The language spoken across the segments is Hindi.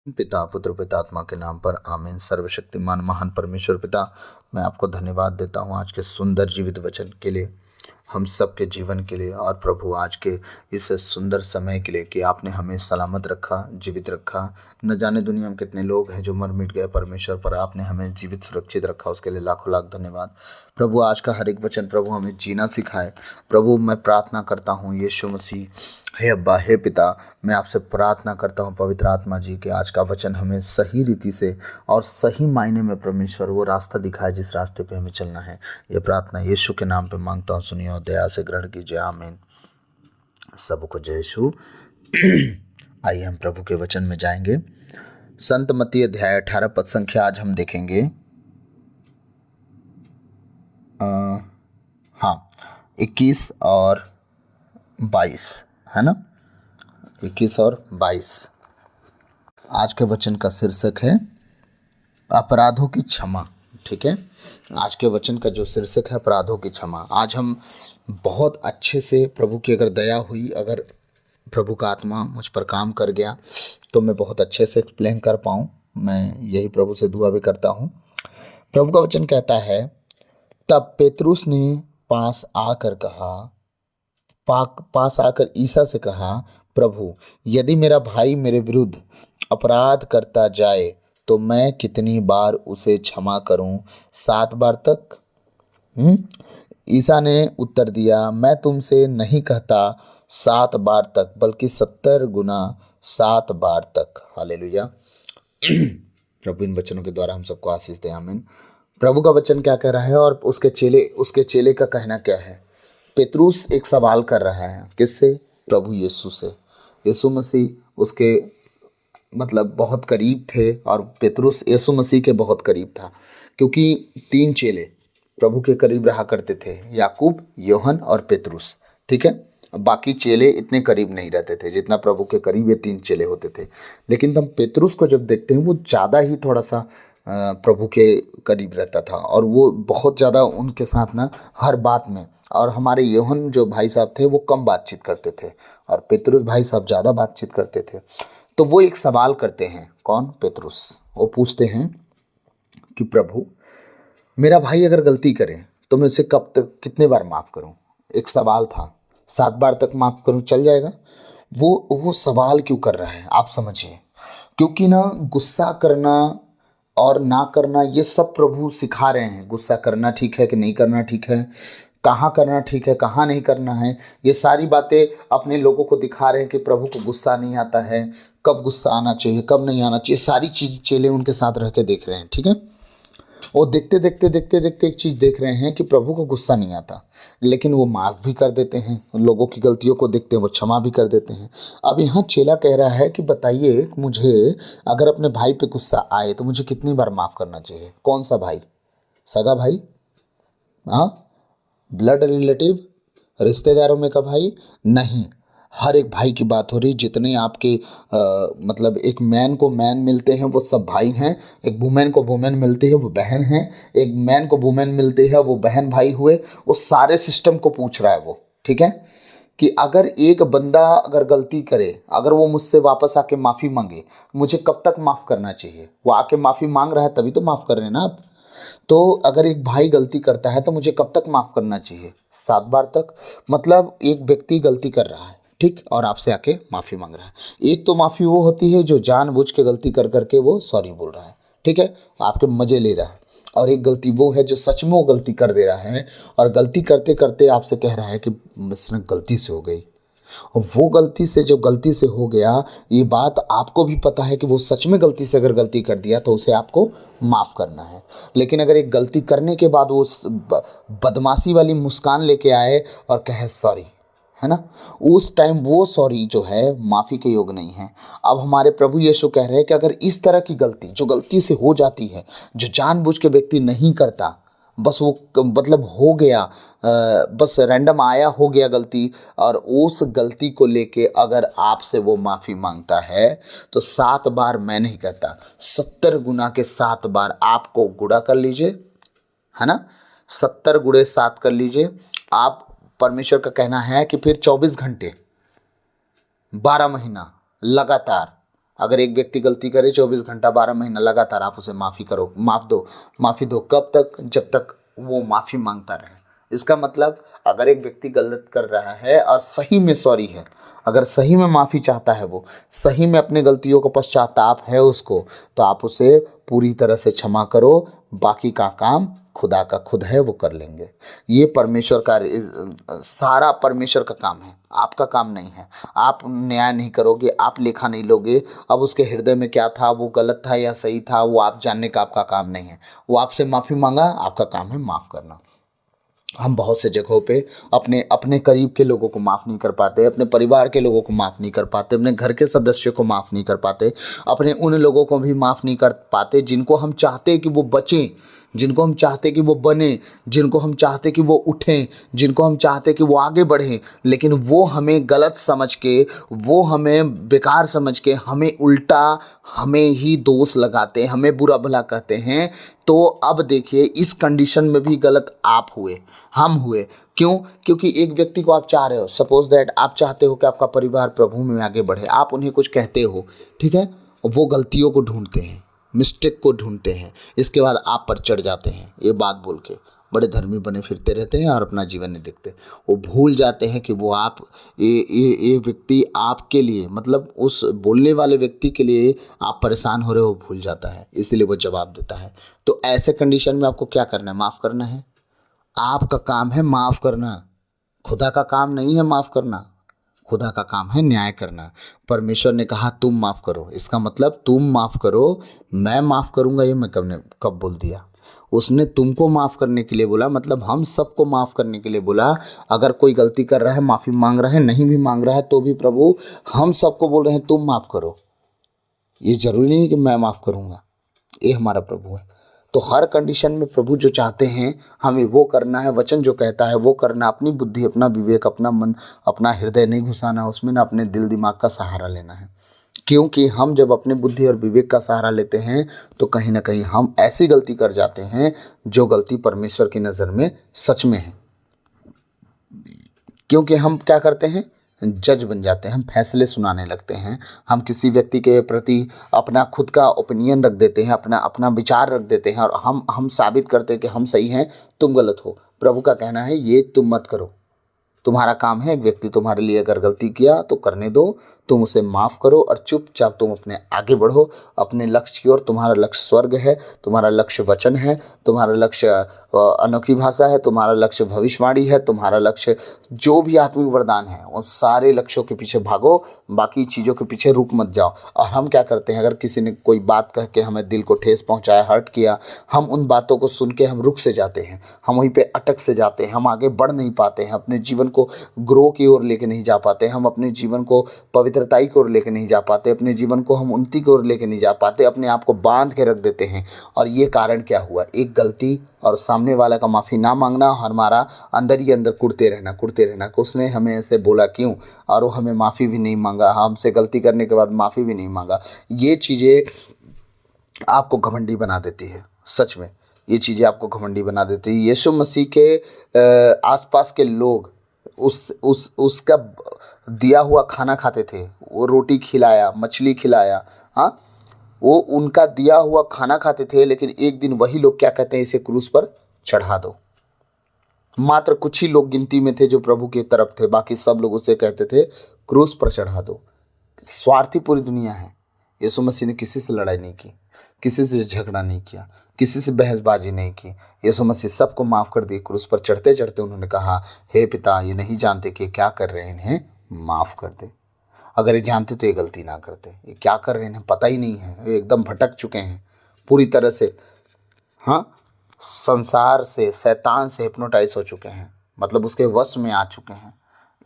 पिता पुत्र पिता आत्मा के नाम पर आमीन। सर्वशक्तिमान महान परमेश्वर पिता, मैं आपको धन्यवाद देता हूँ आज के सुंदर जीवित वचन के लिए, हम सबके जीवन के लिए। और प्रभु आज के इस सुंदर समय के लिए कि आपने हमें सलामत रखा, जीवित रखा। न जाने दुनिया में कितने लोग हैं जो मर मिट गए परमेश्वर, पर आपने हमें जीवित सुरक्षित रखा, उसके लिए लाखों लाख धन्यवाद। प्रभु आज का हर एक वचन प्रभु हमें जीना सिखाए। प्रभु मैं प्रार्थना करता हूँ यीशु मसीह, हे अब्बा हे पिता, मैं आपसे प्रार्थना करता हूँ पवित्र आत्मा जी के आज का वचन हमें सही रीति से और सही मायने में परमेश्वर वो रास्ता दिखाए जिस रास्ते पे हमें चलना है। ये प्रार्थना यीशु के नाम पे मांगता हूँ, सुनिए और दया से ग्रहण कीजिए, आमीन। सबको जय यीशु। आइए हम प्रभु के वचन में जाएंगे। संत मत्ती अध्याय 18 पद संख्या आज हम देखेंगे। हाँ, 21 और 22 है ना, 21 और 22। आज के वचन का शीर्षक है अपराधों की क्षमा। ठीक है, आज के वचन का जो शीर्षक है अपराधों की क्षमा। आज हम बहुत अच्छे से, प्रभु की अगर दया हुई, अगर प्रभु का आत्मा मुझ पर काम कर गया तो मैं बहुत अच्छे से एक्सप्लेन कर पाऊँ। मैं यही प्रभु से दुआ भी करता हूँ। प्रभु का वचन कहता है, तब पेतरुस ने पास आकर ईसा से कहा, प्रभु यदि मेरा भाई मेरे विरुद्ध अपराध करता जाए तो मैं कितनी बार उसे क्षमा करूं? 7 बार तक? ईसा ने उत्तर दिया, मैं तुमसे नहीं कहता 7 बार तक, बल्कि 70 गुना 7 बार तक। हालेलुया। प्रभु इन वचनों के द्वारा हम सबको आशीष दे, आमीन। प्रभु का वचन क्या कह रहा है और उसके चेले का कहना क्या है। पेतरुस एक सवाल कर रहा है, किससे? प्रभु यीशु से। यीशु मसीह उसके मतलब बहुत करीब थे और पेतरुस यीशु मसीह के बहुत करीब था, क्योंकि 3 चेले प्रभु के करीब रहा करते थे, याकूब, योहन और पेतरुस। ठीक है, बाकी चेले इतने करीब नहीं रहते थे जितना प्रभु के करीब ये 3 चेले होते थे। लेकिन हम पेतरुस को जब देखते हैं वो ज़्यादा ही थोड़ा सा प्रभु के करीब रहता था और वो बहुत ज़्यादा उनके साथ ना हर बात में। और हमारे योहन जो भाई साहब थे वो कम बातचीत करते थे और पेतरुस भाई साहब ज़्यादा बातचीत करते थे। तो वो एक सवाल करते हैं, कौन? पेतरुस। वो पूछते हैं कि प्रभु मेरा भाई अगर गलती करे तो मैं उसे कब तक कितने बार माफ़ करूं? एक सवाल था, 7 बार तक माफ़ करूं चल जाएगा? वो सवाल क्यों कर रहा है आप समझिए। क्योंकि ना गुस्सा करना और ना करना ये सब प्रभु सिखा रहे हैं। गुस्सा करना ठीक है कि नहीं करना ठीक है, कहाँ करना ठीक है कहाँ नहीं करना है, ये सारी बातें अपने लोगों को दिखा रहे हैं कि प्रभु को गुस्सा नहीं आता है, कब गुस्सा आना चाहिए कब नहीं आना चाहिए, सारी चीज चेले उनके साथ रह के देख रहे हैं। ठीक है, वो देखते देखते देखते देखते एक चीज़ देख रहे हैं कि प्रभु को गुस्सा नहीं आता, लेकिन वो माफ़ भी कर देते हैं, लोगों की गलतियों को देखते हैं वो क्षमा भी कर देते हैं। अब यहाँ चेला कह रहा है कि बताइए मुझे, अगर अपने भाई पे गुस्सा आए तो मुझे कितनी बार माफ़ करना चाहिए? कौन सा भाई? सगा भाई? हाँ, ब्लड रिलेटिव, रिश्तेदारों में का भाई? नहीं, हर एक भाई की बात हो रही। जितने आपके मतलब एक मैन को मैन मिलते हैं वो सब भाई हैं, एक वुमेन को वुमेन मिलती है वो बहन है, एक मैन को वुमेन मिलती है वो बहन भाई हुए। वो सारे सिस्टम को पूछ रहा है वो। ठीक है, कि अगर एक बंदा अगर गलती करे, अगर वो मुझसे वापस आके माफ़ी मांगे, मुझे कब तक माफ़ करना चाहिए? वो आके माफ़ी मांग रहा है तभी तो माफ़ कर रहे हैं ना आप। तो अगर एक भाई गलती करता है तो मुझे कब तक माफ़ करना चाहिए? 7 बार तक। मतलब एक व्यक्ति गलती कर रहा है, ठीक, और आपसे आके माफ़ी मांग रहा है। एक तो माफ़ी वो होती है जो जानबूझ के गलती कर करके वो सॉरी बोल रहा है, ठीक है, आपके मज़े ले रहा है। और एक गलती वो है जो सच में वो गलती कर दे रहा है और गलती करते करते आपसे कह रहा है कि मुझसे गलती से हो गई। और वो गलती से जब गलती से हो गया, ये बात आपको भी पता है कि वो सच में गलती से अगर गलती कर दिया तो उसे आपको माफ़ करना है। लेकिन अगर एक गलती करने के बाद वो बदमाशी वाली मुस्कान लेके आए और कहे सॉरी, है ना, उस टाइम वो सॉरी जो है माफ़ी के योग नहीं है। अब हमारे प्रभु यीशु कह रहे हैं कि अगर इस तरह की गलती जो गलती से हो जाती है, जो जानबूझ के व्यक्ति नहीं करता, बस वो मतलब हो गया, बस रैंडम आया हो गया गलती, और उस गलती को लेके अगर आपसे वो माफ़ी मांगता है तो 7 बार मैं नहीं कहता, 70 गुना के 7 बार आपको गुणा कर लीजिए, है ना, 70 गुणे 7 कर लीजिए आप। परमेश्वर का कहना है कि फिर 24 घंटे 12 महीना लगातार अगर एक व्यक्ति गलती करे 24 घंटा 12 महीना लगातार आप उसे माफ़ी दो, कब तक? जब तक वो माफ़ी मांगता रहे। इसका मतलब अगर एक व्यक्ति गलत कर रहा है और सही में सॉरी है, अगर सही में माफ़ी चाहता है, वो सही में अपनी गलतियों का पश्चाताप है उसको, तो आप उसे पूरी तरह से क्षमा करो। बाकी का काम खुदा का खुद है, वो कर लेंगे। ये परमेश्वर का सारा परमेश्वर का काम है, आपका काम नहीं है। आप न्याय नहीं करोगे, आप लेखा नहीं लोगे। अब उसके हृदय में क्या था, वो गलत था या सही था, वो आप जानने का आपका काम नहीं है। वो आपसे माफ़ी मांगा, आपका काम है माफ़ करना। हम बहुत से जगहों पे अपने अपने करीब के लोगों को माफ़ नहीं कर पाते, अपने परिवार के लोगों को माफ़ नहीं कर पाते, अपने घर के सदस्यों को माफ़ नहीं कर पाते, अपने उन लोगों को भी माफ़ नहीं कर पाते जिनको हम चाहते कि वो बचें, जिनको हम चाहते कि वो बने, जिनको हम चाहते कि वो उठें, जिनको हम चाहते कि वो आगे बढ़ें, लेकिन वो हमें गलत समझ के, वो हमें बेकार समझ के, हमें उल्टा हमें ही दोष लगाते हैं, हमें बुरा भला कहते हैं। तो अब देखिए, इस कंडीशन में भी गलत आप हुए, हम हुए। क्यों? क्योंकि एक व्यक्ति को आप चाह रहे हो, सपोज दैट आप चाहते हो कि आपका परिवार प्रभु में आगे बढ़े, आप उन्हें कुछ कहते हो, ठीक है, वो गलतियों को ढूंढते हैं, मिस्टेक को ढूंढते हैं, इसके बाद आप पर चढ़ जाते हैं ये बात बोल के, बड़े धर्मी बने फिरते रहते हैं और अपना जीवन नहीं देखते। वो भूल जाते हैं कि वो आप ये व्यक्ति आपके लिए, मतलब उस बोलने वाले व्यक्ति के लिए आप परेशान हो रहे हो, भूल जाता है, इसलिए वो जवाब देता है। तो ऐसे कंडीशन में आपको क्या करना है? माफ़ करना है। आपका काम है माफ़ करना, खुदा का काम नहीं है माफ़ करना। खुदा का काम है न्याय करना। परमेश्वर ने कहा तुम माफ़ करो, इसका मतलब तुम माफ़ करो, मैं माफ़ करूँगा, ये मैं कब बोल दिया? उसने तुमको माफ़ करने के लिए बोला, मतलब हम सबको माफ़ करने के लिए बोला। अगर कोई गलती कर रहा है, माफ़ी मांग रहा है, नहीं भी मांग रहा है, तो भी प्रभु हम सबको बोल रहे हैं तुम माफ़ करो। ये जरूरी नहीं कि मैं माफ़ करूँगा, ये हमारा प्रभु है। तो हर कंडीशन में प्रभु जो चाहते हैं हमें वो करना है, वचन जो कहता है वो करना, अपनी बुद्धि, अपना विवेक, अपना मन, अपना हृदय नहीं घुसाना, उसमें ना अपने दिल दिमाग का सहारा लेना है। क्योंकि हम जब अपने बुद्धि और विवेक का सहारा लेते हैं तो कहीं ना कहीं हम ऐसी गलती कर जाते हैं जो गलती परमेश्वर की नज़र में सच में है। क्योंकि हम क्या करते हैं? जज बन जाते हैं, हम फैसले सुनाने लगते हैं, हम किसी व्यक्ति के प्रति अपना खुद का ओपिनियन रख देते हैं, अपना अपना विचार रख देते हैं, और हम साबित करते हैं कि हम सही हैं, तुम गलत हो। प्रभु का कहना है ये तुम मत करो। तुम्हारा काम है, एक व्यक्ति तुम्हारे लिए अगर गलती किया तो करने दो, तुम उसे माफ़ करो और चुपचाप तुम अपने आगे बढ़ो अपने लक्ष्य की ओर। तुम्हारा लक्ष्य स्वर्ग है, तुम्हारा लक्ष्य वचन है, तुम्हारा लक्ष्य अनोखी भाषा है, तुम्हारा लक्ष्य भविष्यवाणी है, तुम्हारा लक्ष्य जो भी आत्मिक वरदान है, उन सारे लक्ष्यों के पीछे भागो, बाकी चीज़ों के पीछे रुक मत जाओ। और हम क्या करते हैं, अगर किसी ने कोई बात कह के हमें दिल को ठेस पहुंचाया, हर्ट किया, हम उन बातों को सुन के हम रुक से जाते हैं, हम वहीं पे अटक से जाते हैं, हम आगे बढ़ नहीं पाते हैं, अपने जीवन को ग्रो की ओर लेके नहीं जा पाते, हम अपने जीवन को पवित्रताई की ओर लेके नहीं जा पाते, अपने जीवन को हम उन्नति की ओर लेके नहीं जा पाते, अपने आप को बांध के रख देते हैं। और ये कारण क्या हुआ? एक गलती और सामने वाला का माफ़ी ना मांगना, और हमारा अंदर ही अंदर कुढ़ते रहना कि उसने हमें ऐसे बोला क्यों, और वो हमें माफ़ी भी नहीं मांगा, हमसे गलती करने के बाद माफ़ी भी नहीं मांगा। ये चीज़ें आपको घमंडी बना देती है, सच में ये चीज़ें आपको घमंडी बना देती है। यीशु मसीह के आसपास के लोग उसका दिया हुआ खाना खाते थे, वो रोटी खिलाया, मछली खिलाया, हाँ, वो उनका दिया हुआ खाना खाते थे, लेकिन एक दिन वही लोग क्या कहते हैं, इसे क्रूस पर चढ़ा दो। मात्र कुछ ही लोग गिनती में थे जो प्रभु की तरफ थे, बाकी सब लोग उसे कहते थे क्रूस पर चढ़ा दो। स्वार्थी पूरी दुनिया है। यीशु मसीह ने किसी से लड़ाई नहीं की, किसी से झगड़ा नहीं किया, किसी से बहसबाजी नहीं की। यीशु मसीह सबको माफ़ कर दिए। क्रूस पर चढ़ते चढ़ते उन्होंने कहा, हे पिता, ये नहीं जानते कि क्या कर रहे हैं, इन्हें माफ़ कर दे। अगर ये जानते तो ये गलती ना करते। ये क्या कर रहे हैं इन्हें पता ही नहीं है, ये एकदम भटक चुके हैं पूरी तरह से, हाँ, संसार से, शैतान से हिप्नोटाइज हो चुके हैं, मतलब उसके वश में आ चुके हैं।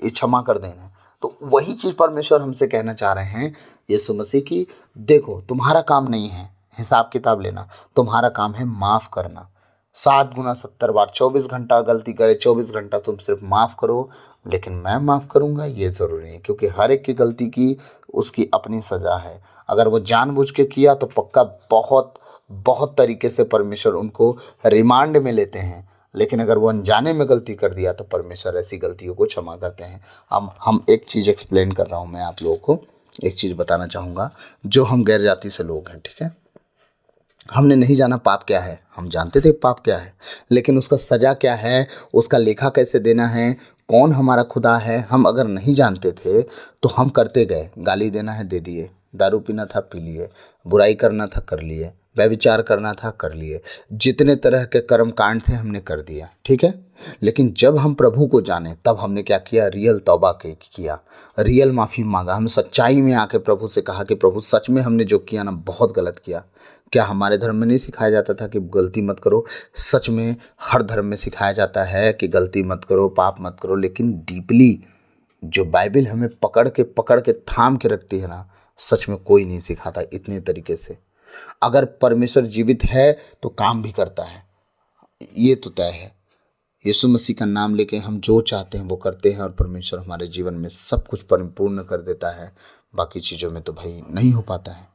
ये क्षमा कर देना। तो वही चीज़ परमेश्वर हमसे कहना चाह रहे हैं यीशु मसीह की, देखो तुम्हारा काम नहीं है हिसाब किताब लेना, तुम्हारा काम है माफ़ करना। 7 गुना 70 बार, 24 घंटा गलती करे, 24 घंटा तुम सिर्फ माफ़ करो, लेकिन मैं माफ़ करूँगा ये ज़रूरी है, क्योंकि हर एक की गलती की उसकी अपनी सज़ा है। अगर वो जानबूझ के किया तो पक्का बहुत बहुत तरीके से परमेश्वर उनको रिमांड में लेते हैं, लेकिन अगर वो अनजाने में गलती कर दिया तो परमेश्वर ऐसी गलतियों को क्षमा करते हैं। हम एक चीज़ एक्सप्लेन कर रहा हूँ मैं आप लोगों को। एक चीज़ बताना चाहूँगा, जो हम गैर जाति से लोग हैं, ठीक है, हमने नहीं जाना पाप क्या है, हम जानते थे पाप क्या है, लेकिन उसका सजा क्या है, उसका लेखा कैसे देना है, कौन हमारा खुदा है, हम अगर नहीं जानते थे तो हम करते गए। गाली देना है दे दिए, दारू पीना था पी लिए, बुराई करना था कर लिए, व्यभिचार करना था कर लिए, जितने तरह के कर्म कांड थे हमने कर दिया, ठीक है। लेकिन जब हम प्रभु को जाने तब हमने क्या किया, रियल तौबा किया, रियल माफ़ी मांगा, हम सच्चाई में आके प्रभु से कहा कि प्रभु सच में हमने जो किया ना बहुत गलत किया। क्या हमारे धर्म में नहीं सिखाया जाता था कि गलती मत करो? सच में हर धर्म में सिखाया जाता है कि गलती मत करो, पाप मत करो, लेकिन डीपली जो बाइबल हमें पकड़ के थाम के रखती है ना, सच में कोई नहीं सिखाता इतने तरीके से। अगर परमेश्वर जीवित है तो काम भी करता है, ये तो तय है। यीशु मसीह का नाम लेके हम जो चाहते हैं वो करते हैं और परमेश्वर हमारे जीवन में सब कुछ परिपूर्ण कर देता है। बाकी चीज़ों में तो भाई नहीं हो पाता है।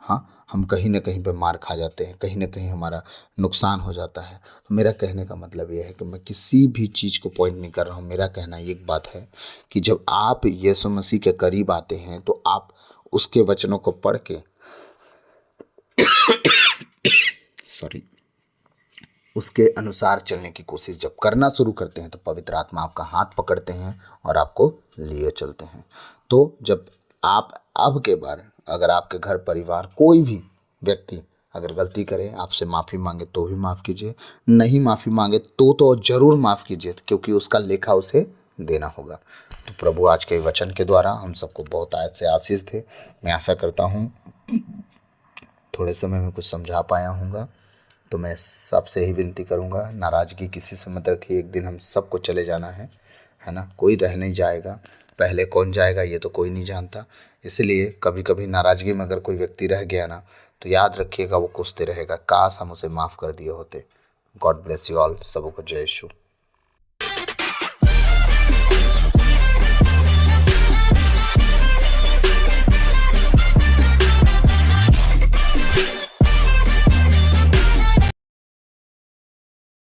हाँ, हम कहीं ना कहीं पे मार खा जाते हैं, कहीं ना कहीं हमारा नुकसान हो जाता है। तो मेरा कहने का मतलब ये है कि मैं किसी भी चीज़ को पॉइंट नहीं कर रहा हूँ। मेरा कहना एक बात है कि जब आप यीशु मसीह के करीब आते हैं तो आप उसके वचनों को पढ़ के सॉरी उसके अनुसार चलने की कोशिश जब करना शुरू करते हैं तो पवित्र आत्मा आपका हाथ पकड़ते हैं और आपको लिए चलते हैं। तो जब आप अब के बार अगर आपके घर परिवार कोई भी व्यक्ति अगर गलती करे, आपसे माफ़ी मांगे तो भी माफ़ कीजिए, नहीं माफ़ी मांगे तो ज़रूर माफ़ कीजिए, क्योंकि उसका लेखा उसे देना होगा। तो प्रभु आज के वचन के द्वारा हम सबको बहुत से आशीष थे। मैं आशा करता हूँ थोड़े समय में कुछ समझा पाया हूँगा। तो मैं सबसे ही विनती करूँगा, नाराज़गी किसी से मत रखिए। एक दिन हम सबको चले जाना है ना, कोई रह नहीं जाएगा। पहले कौन जाएगा ये तो कोई नहीं जानता। इसलिए कभी कभी नाराज़गी में अगर कोई व्यक्ति रह गया ना, तो याद रखिएगा वो कोसते रहेगा, काश हम उसे माफ़ कर दिए होते। God bless you all. सबको जय यीशु।